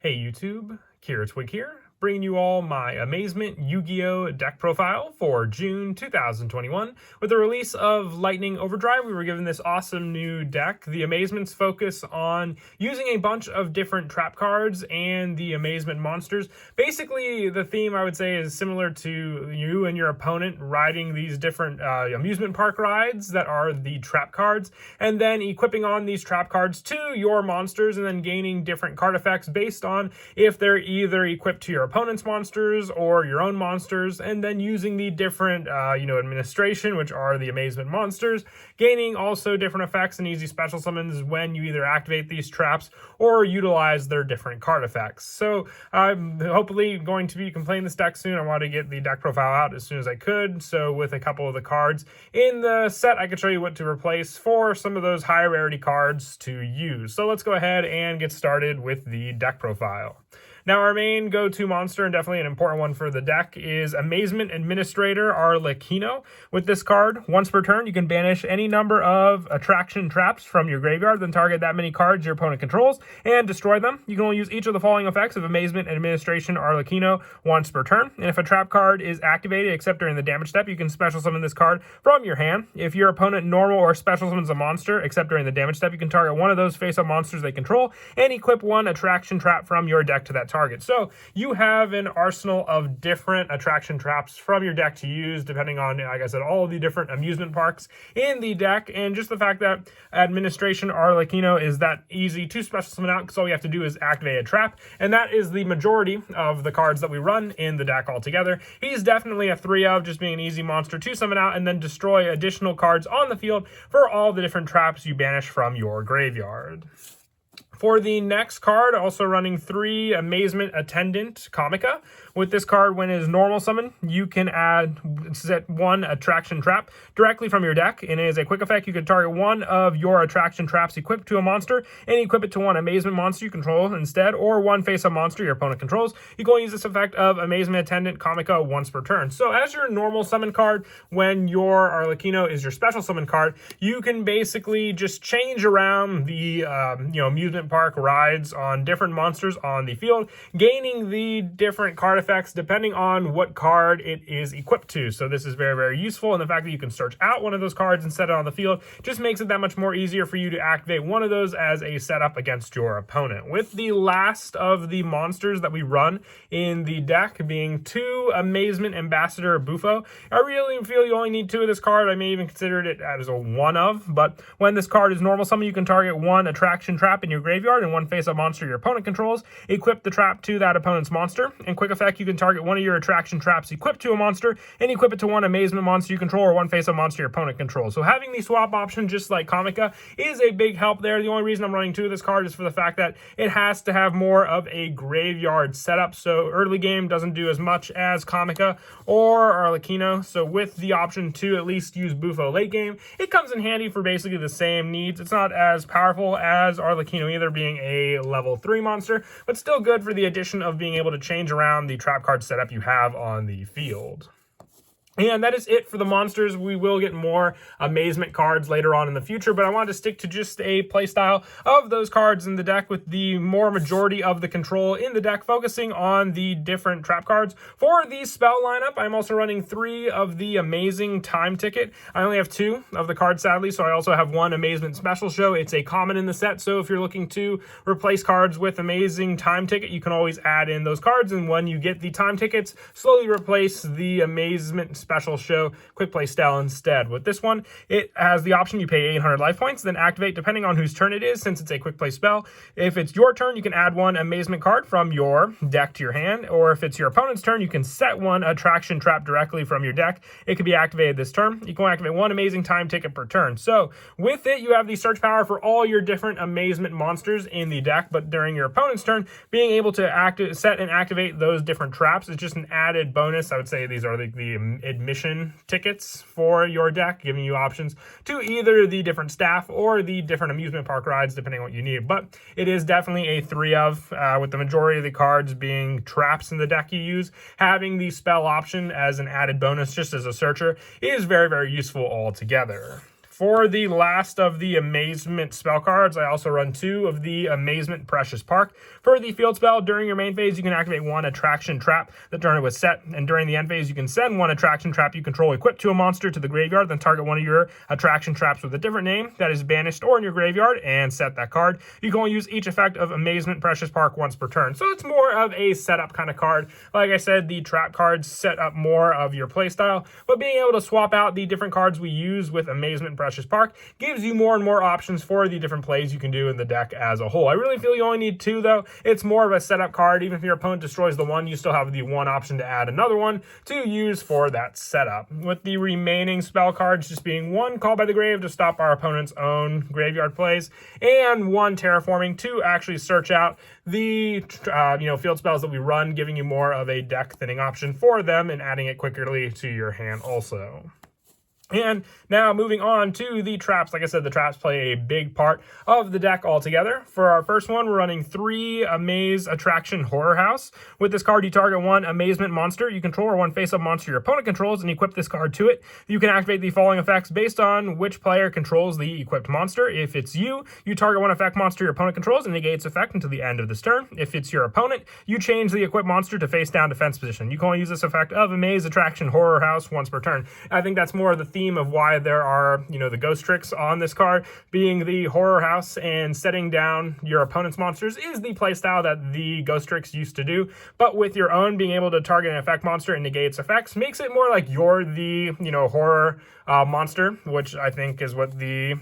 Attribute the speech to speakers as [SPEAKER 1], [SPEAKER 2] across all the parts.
[SPEAKER 1] Hey YouTube, Kira Twig here, bringing you all my Amazement Yu-Gi-Oh! Deck profile for June 2021. With the release of Lightning Overdrive, we were given this awesome new deck. The Amazement's focus on using a bunch of different trap cards and the Amazement monsters. Basically, the theme, I would say, is similar to you and your opponent riding these different amusement park rides that are the trap cards, and then equipping on these trap cards to your monsters and then gaining different card effects based on if they're either equipped to your opponent's monsters or your own monsters, and then using the different administration, which are the Amazement monsters, gaining also different effects and easy special summons when you either activate these traps or utilize their different card effects. So I'm hopefully going to be playing this deck soon. I want to get the deck profile out as soon as I could, so with a couple of the cards in the set I could show you what to replace for some of those high rarity cards to use. So let's go ahead and get started with the deck profile. Now, our main go-to monster, and definitely an important one for the deck, is Amazement Administrator Arlecchino. With this card, once per turn, you can banish any number of attraction traps from your graveyard, then target that many cards your opponent controls, and destroy them. You can only use each of the following effects of Amazement Administration Arlecchino once per turn. And if a trap card is activated, except during the damage step, you can special summon this card from your hand. If your opponent normal or special summons a monster, except during the damage step, you can target one of those face-up monsters they control, and equip one attraction trap from your deck to that target. So you have an arsenal of different attraction traps from your deck to use, depending on, like I said, all of the different amusement parks in the deck. And just the fact that Administration Arlecchino is that easy to special summon out, because all you have to do is activate a trap, and that is the majority of the cards that we run in the deck altogether. He's definitely a 3-of, just being an easy monster to summon out and then destroy additional cards on the field for all the different traps you banish from your graveyard. For the next card, also running 3 Amazement Attendant Comica. With this card, when it is normal summon, you can set 1 attraction trap directly from your deck. And as a quick effect, you can target one of your attraction traps equipped to a monster and equip it to one Amazement monster you control instead, or one face-up monster your opponent controls. You can only use this effect of Amazement Attendant Comica once per turn. So as your normal summon card, when your Arlecchino is your special summon card, you can basically just change around the amusement park rides on different monsters on the field, gaining the different card effects depending on what card it is equipped to. So this is very, very useful, and the fact that you can search out one of those cards and set it on the field just makes it that much more easier for you to activate one of those as a setup against your opponent. With the last of the monsters that we run in the deck being 2 Amazement Ambassador Buffo, I really feel you only need 2 of this card. I may even consider it as a 1-of, but when this card is normal summon, you can target 1 attraction trap in your graveyard and 1 face-up monster your opponent controls, equip the trap to that opponent's monster, and quick effect, you can target one of your attraction traps equipped to a monster and equip it to 1 Amazement monster you control or 1 face-up monster your opponent controls. So having the swap option, just like Comica, is a big help there. The only reason I'm running 2 of this card is for the fact that it has to have more of a graveyard setup, so early game doesn't do as much as Comica or Arlecchino. So with the option to at least use Buffo late game, it comes in handy for basically the same needs. It's not as powerful as Arlecchino either, being a level 3 monster, but still good for the addition of being able to change around the trap card setup you have on the field. And that is it for the monsters. We will get more Amazement cards later on in the future, but I wanted to stick to just a playstyle of those cards in the deck with the more majority of the control in the deck, focusing on the different trap cards. For the spell lineup, I'm also running 3 of the Amazing Time Ticket. I only have 2 of the cards, sadly, so I also have 1 Amazement Special Show. It's a common in the set, so if you're looking to replace cards with Amazing Time Ticket, you can always add in those cards, and when you get the time tickets, slowly replace the Amazement Special Show quick play style instead. With this one, it has the option, you pay 800 life points, then activate depending on whose turn it is, since it's a quick play spell. If it's your turn, you can add 1 Amazement card from your deck to your hand, or if it's your opponent's turn, you can set 1 attraction trap directly from your deck. It can be activated this turn. You can activate 1 Amazing Time Ticket per turn. So with it, you have the search power for all your different Amazement monsters in the deck, but during your opponent's turn, being able to set and activate those different traps is just an added bonus. I would say these are the admission tickets for your deck, giving you options to either the different staff or the different amusement park rides, depending on what you need. But it is definitely a 3-of, with the majority of the cards being traps in the deck you use. Having the spell option as an added bonus, just as a searcher, is very, very useful altogether. For the last of the Amazement spell cards, I also run 2 of the Amazement Precious Park. For the field spell, during your main phase, you can activate 1 attraction trap that turn it was set, and during the end phase, you can send 1 attraction trap you control equipped to a monster to the graveyard, then target one of your attraction traps with a different name that is banished or in your graveyard, and set that card. You can only use each effect of Amazement Precious Park once per turn, so it's more of a setup kind of card. Like I said, the trap cards set up more of your playstyle, but being able to swap out the different cards we use with Amazement Precious Park gives you more and more options for the different plays you can do in the deck as a whole. I really feel you only need 2 though. It's more of a setup card. Even if your opponent destroys the one, you still have the 1 option to add another one to use for that setup. With the remaining spell cards just being 1 Call by the Grave to stop our opponent's own graveyard plays, and 1 Terraforming to actually search out the field spells that we run, giving you more of a deck thinning option for them and adding it quickly to your hand also. And now moving on to the traps. Like I said, the traps play a big part of the deck altogether. For our first one, we're running 3 Amaze Attraction Horror House. With this card, you target 1 Amazement monster you control or 1 face-up monster your opponent controls and equip this card to it. You can activate the following effects based on which player controls the equipped monster. If it's you, you target 1 effect monster your opponent controls and negate its effect until the end of this turn. If it's your opponent, you change the equipped monster to face-down defense position. You can only use this effect of Amaze Attraction Horror House once per turn. I think that's more of the theme of why there are, the ghost tricks on this card, being the horror house and setting down your opponent's monsters is the playstyle that the ghost tricks used to do. But with your own, being able to target an effect monster and negate its effects makes it more like you're the, horror monster, which I think is what the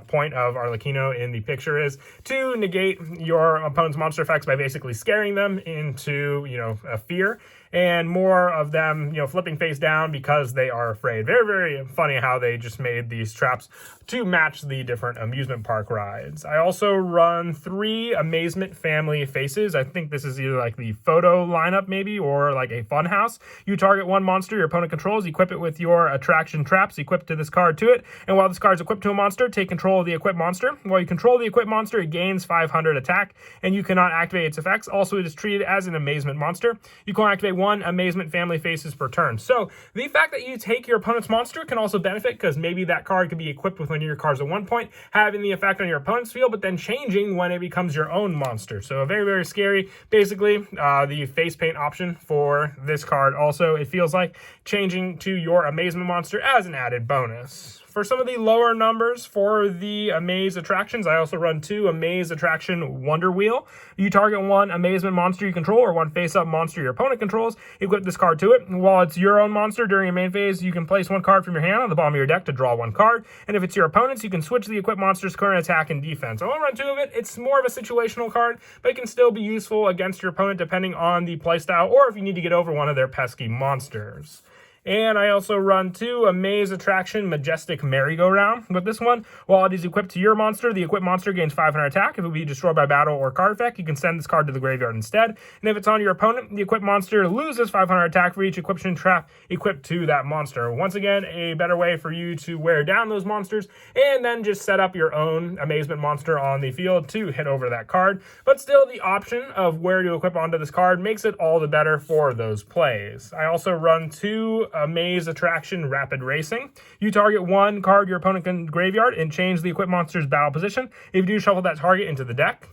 [SPEAKER 1] point of Arlecchino in the picture is, to negate your opponent's monster effects by basically scaring them into, a fear. And more of them, flipping face down because they are afraid. Very, very funny how they just made these traps to match the different amusement park rides. I also run 3 Amazement Family Faces. I think this is either like the photo lineup maybe, or like a fun house. You target 1 monster your opponent controls, equip it with your attraction traps equipped to this card to it, and while this card is equipped to a monster, take control of the equipped monster. While you control the equipped monster, it gains 500 attack, and you cannot activate its effects. Also, it is treated as an amazement monster. You can activate 1 Amazement Family Faces per turn. So the fact that you take your opponent's monster can also benefit, because maybe that card could be equipped with one of your cards at one point, having the effect on your opponent's field, but then changing when it becomes your own monster. So very, very scary. Basically, the face paint option for this card also, it feels like changing to your amazement monster as an added bonus. For some of the lower numbers for the Amaze attractions, I also run 2 Amaze Attraction Wonder Wheel. You target 1 amazement monster you control or 1 face-up monster your opponent controls. Equip this card to it. While it's your own monster during your main phase, you can place 1 card from your hand on the bottom of your deck to draw 1 card. And if it's your opponent's, you can switch the equipped monster's current attack and defense. I won't run 2 of it. It's more of a situational card, but it can still be useful against your opponent depending on the playstyle or if you need to get over one of their pesky monsters. And I also run 2 Amaze Attraction Majestic Merry-Go-Round. With this one, while it is equipped to your monster, the equipped monster gains 500 attack. If it will be destroyed by battle or card effect, you can send this card to the graveyard instead. And if it's on your opponent, the equipped monster loses 500 attack for each equipment trap equipped to that monster. Once again, a better way for you to wear down those monsters and then just set up your own amazement monster on the field to hit over that card. But still, the option of where to equip onto this card makes it all the better for those plays. I also run 2 Amaze Attraction Rapid Racing. You target 1 card your opponent can graveyard and change the equipped monster's battle position. If you do, shuffle that target into the deck.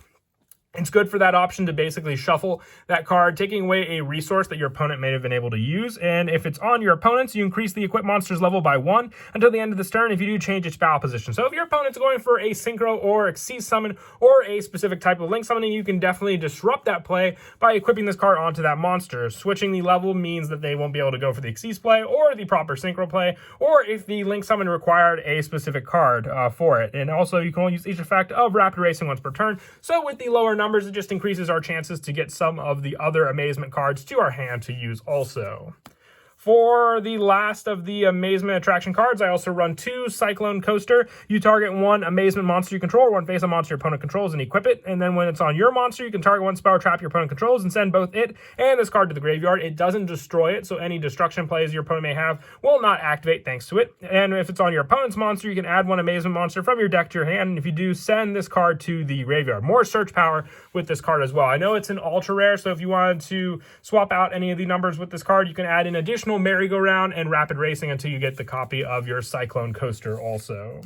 [SPEAKER 1] It's good for that option to basically shuffle that card, taking away a resource that your opponent may have been able to use. And if it's on your opponent's, you increase the equipped monster's level by 1 until the end of this turn if you do change its battle position. So if your opponent's going for a synchro or Xyz summon or a specific type of link summoning, you can definitely disrupt that play by equipping this card onto that monster. Switching the level means that they won't be able to go for the Xyz play or the proper synchro play, or if the link summon required a specific card for it. And also, you can only use each effect of Rapid Racing once per turn. So with the lower numbers, it just increases our chances to get some of the other amazement cards to our hand to use also. For the last of the Amazement Attraction cards, I also run 2 Cyclone Coaster. You target 1 amazement monster you control, or 1 face-up monster your opponent controls, and equip it. And then when it's on your monster, you can target 1 spell or trap your opponent controls and send both it and this card to the graveyard. It doesn't destroy it, so any destruction plays your opponent may have will not activate thanks to it. And if it's on your opponent's monster, you can add 1 amazement monster from your deck to your hand. And if you do, send this card to the graveyard. More search power with this card as well. I know it's an ultra rare, so if you wanted to swap out any of the numbers with this card, you can add an additional additional merry-go-round and rapid racing until you get the copy of your Cyclone Coaster also.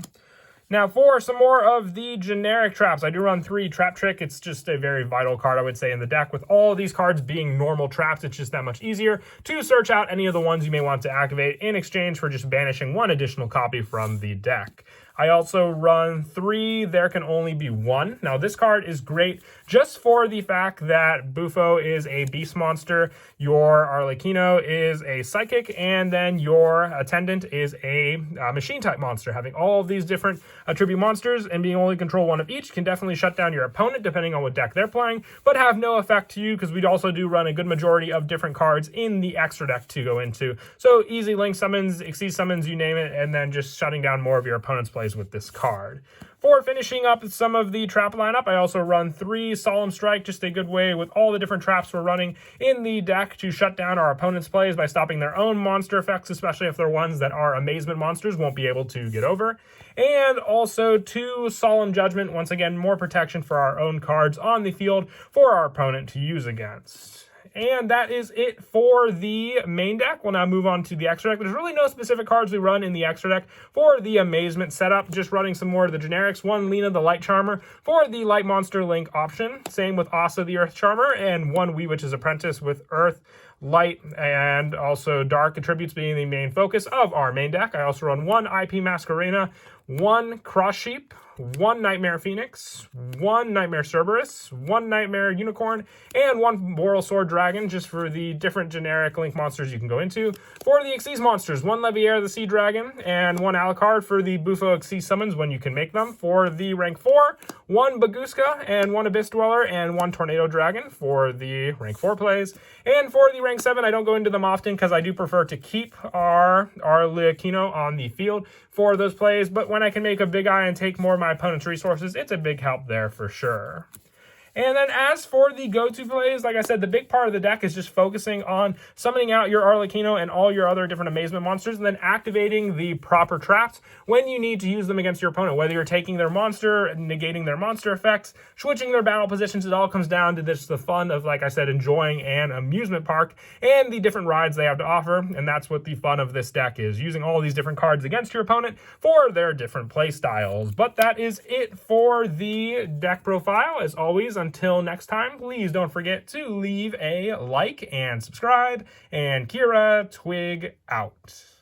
[SPEAKER 1] Now, for some more of the generic traps, I do run 3 Trap Trick. It's just a very vital card, I would say, in the deck. With all of these cards being normal traps, it's just that much easier to search out any of the ones you may want to activate in exchange for just banishing 1 additional copy from the deck. I also run 3 There Can Only Be One. Now, this card is great just for the fact that Bufo is a beast monster, your Arlecchino is a psychic, and then your attendant is a machine type monster. Having all of these different attribute monsters and being only control 1 of each can definitely shut down your opponent depending on what deck they're playing, but have no effect to you because we also do run a good majority of different cards in the extra deck to go into. So easy link summons, Xyz summons, you name it, and then just shutting down more of your opponent's plays with this card. For finishing up some of the trap lineup, I also run 3 Solemn Strike, just a good way with all the different traps we're running in the deck to shut down our opponent's plays by stopping their own monster effects, especially if they're ones that our Amazement monsters won't be able to get over. And also 2 Solemn Judgment, once again, more protection for our own cards on the field for our opponent to use against. And that is it for the main deck. We'll now move on to the extra deck. There's really no specific cards we run in the extra deck for the Amazement setup. Just running some more of the generics. 1 Lena the Light Charmer for the Light Monster Link option. Same with Asa the Earth Charmer. And 1 Wee Witch's Apprentice with Earth, Light, and also Dark attributes being the main focus of our main deck. I also run 1 IP Masquerena, 1 Cross Sheep, 1 Nightmare Phoenix, 1 Nightmare Cerberus, 1 Nightmare Unicorn, and 1 Boral Sword Dragon, just for the different generic Link monsters you can go into. For the Xyz monsters, 1 Leviair the Sea Dragon, and 1 Alucard for the Bufo Xyz summons when you can make them. For the rank 4, 1 Baguska, and 1 Abyss Dweller, and 1 Tornado Dragon for the rank 4 plays. And for the rank 7, I don't go into them often because I do prefer to keep our Arlecchino on the field for those plays, but when I can make a big eye and take more of my opponent's resources, it's a big help there for sure. And then as for the go-to plays, like I said, the big part of the deck is just focusing on summoning out your Arlecchino and all your other different Amazement monsters, and then activating the proper traps when you need to use them against your opponent. Whether you're taking their monster, negating their monster effects, switching their battle positions, it all comes down to just the fun of, like I said, enjoying an amusement park and the different rides they have to offer. And that's what the fun of this deck is, using all these different cards against your opponent for their different play styles. But that is it for the deck profile. As always, until next time, please don't forget to leave a like and subscribe, and Kira Twig out.